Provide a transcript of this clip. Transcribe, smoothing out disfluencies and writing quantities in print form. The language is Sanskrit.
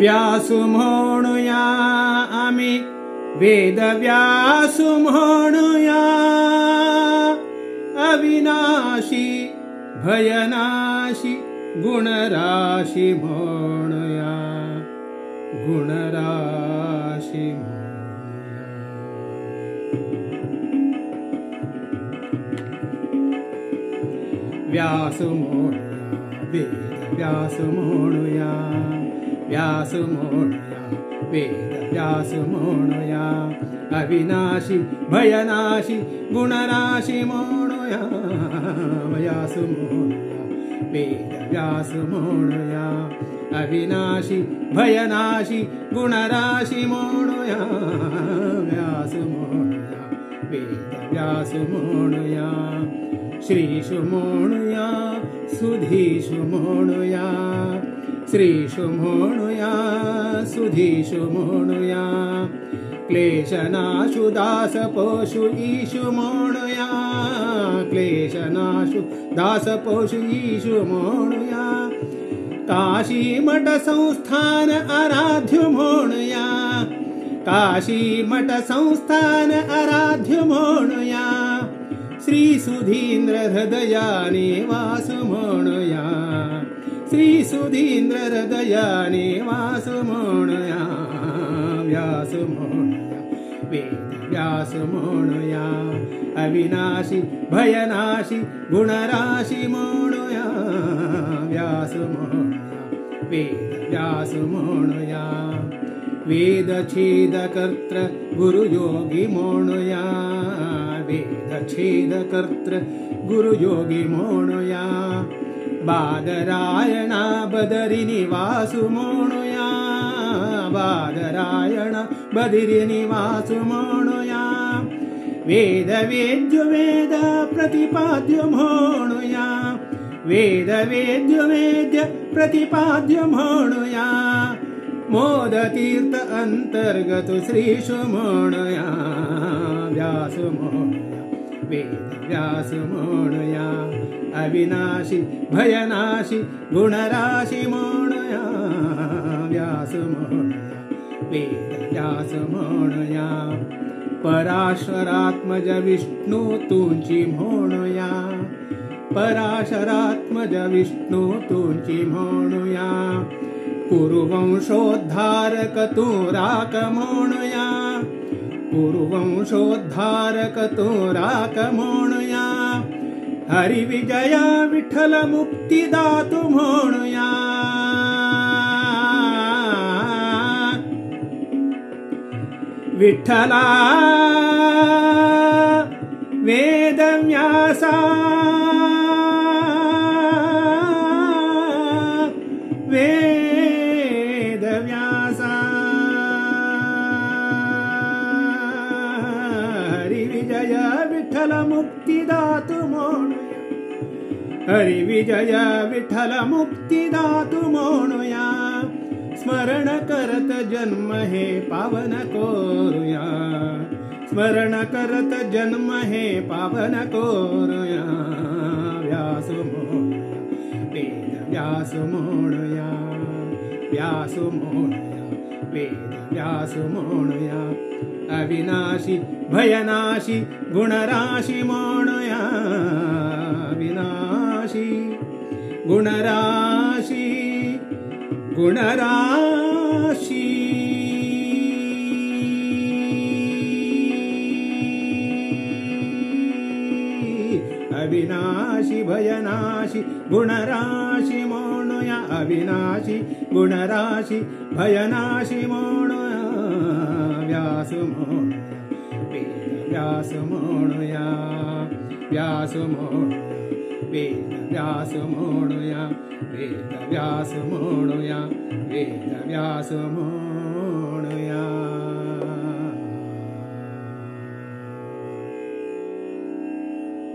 व्यासु म्हणूया आम्ही वेद व्यासु म्हणूया अविनाशी भयनाशी गुणराशी म्हणूया गुणराशी म्हणूया। व्यासु म्हणूया वेद व्यासु म्हणूया व्यासु म्हणूया वेद व्यासु म्हणूया अविनाशी भयनाशी गुणराशी म्हणूया। व्यासु म्हणूया वेद व्यासु म्हणूया अविनाशी भयनाशी गुणराशी म्हणूया। व्यासु म्हणूया वेद व्यासु म्हणूया श्रीषु म्हणूया सुधीषु म्हणूया श्रीषु म्हणूया सुधीषु म्हणूया क्लेशनाशु दासपोषु ईशु म्हणूया क्लेशनाशु दासपोषु ईशु म्हणूया काशी मठ संस्थान आराध्य म्हणूया काशी मठ संस्थान आराध्य म्हणूया श्री सुधींद्र हृदयाने वासु म्हणूया श्री सुधींद्र हृदयाने वासु म्हणूया। व्यासु म्हणूया वेद व्यासु म्हणूया अविनाशी भयनाशी गुणराशी म्हणूया। व्यासु म्हणूया वेद व्यासु म्हणूया वेद छेद कर्त्र गुरुयोगी म्हणूया वेद छेद कर्त्र गुरुयोगी म्हणूया बादरायणा बदरी निवासु म्हणूया बादरायण बदरी निवासु म्हणूया वेद वेद्य वेद प्रतिपाद्य म्हणूया वेद वेद्य वेद्य प्रतिपाद्य म्हणूया मोदतीर्थ अंतर्गत श्रीषु म्हणूया। व्यासु म्हणूया वेद व्यासु म्हणूया अविनाशी भयनाशी गुणराशी म्हणूया। व्यासु म्हणूया वेद व्यासु म्हणूया पराशरात्मज विष्णू तुंची म्हणूया पराशरात्मज विष्णू तुंची म्हणूया कुरुवंशोद्धारक तू राक म्हणूया कुरुवंशोद्धारक तू राक म्हणूया हरिविजया विठ्ठल मुक्तिदातु म्हणूया विठ्ठला वेदव्यासा वेदव्यासा हरिविजय विठ्ठल मुक्तिदातु म्हणूया हरिविजय विठ्ठल मुक्तिदातु म्हणूया स्मरण करत जन्म हे पावन कोरुया स्मरण करत जन्म हे पावन कोरुया। व्यासु म्हणूया वेद व्यासु म्हणूया व्यासु म्हणूया वेद व्यासु म्हणूया अविनाशी भयनाशी गुणराशी म्हणूया अविनाशी गुणराशी गुणराशी अविनाशी भयनाशी गुणराशी म्हणूया अविनाशी गुणराशी भयनाशी म्हणूया। व्यासु म्हणूया वेद व्यासु म्हणूया व्यासु म्हणूया वेद व्यासु म्हणूया वेद व्यासु म्हणूया वेद व्यासु म्हणूया।